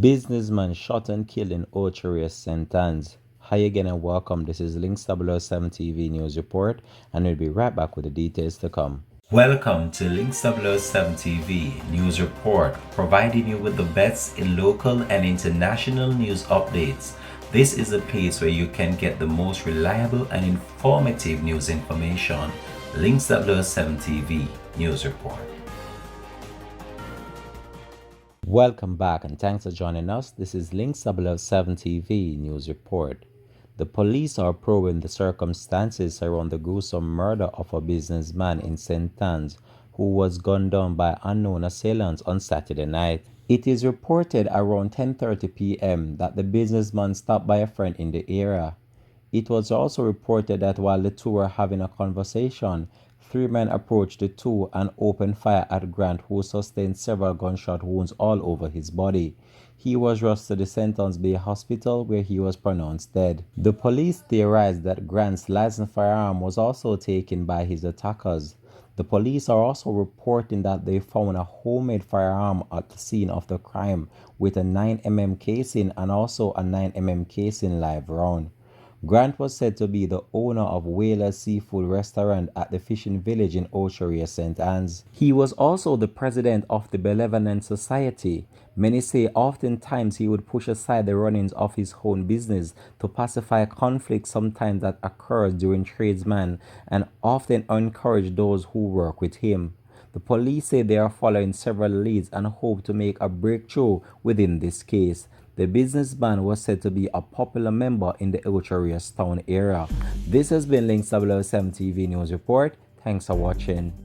Businessman shot and killed in Ocho Rios St. Hi again and welcome. This is Links 007 TV News Report, and we'll be right back with the details to come. Welcome to Links 007 TV News Report, providing you with the best in local and international news updates. This is a place where you can get the most reliable and informative news information. Links 007 TV News Report. Welcome back and thanks for joining us. This is Links 007 TV News Report. The police are probing the circumstances around the gruesome murder of a businessman in St. Anne's who was gunned down by unknown assailants on Saturday night. It is reported around 10:30 p.m. that the businessman stopped by a friend in the area. It was also reported that while the two were having a conversation, three men approached the two and opened fire at Grant, who sustained several gunshot wounds all over his body. He was rushed to the St. Anne's Bay Hospital where he was pronounced dead. The police theorized that Grant's licensed firearm was also taken by his attackers. The police are also reporting that they found a homemade firearm at the scene of the crime with a 9mm casing and also a 9mm casing live round. Grant was said to be the owner of Whalers Seafood Restaurant at the fishing village in Ocho Rios St. He was also the president of the Benevolent Society. Many say oftentimes he would push aside the runnings of his own business to pacify conflict sometimes that occurs during tradesmen and often encourage those who work with him. The police say they are following several leads and hope to make a breakthrough within this case. The businessman was said to be a popular member in the Ocho Rios town area. This has been Links 007 TV News Report. Thanks for watching.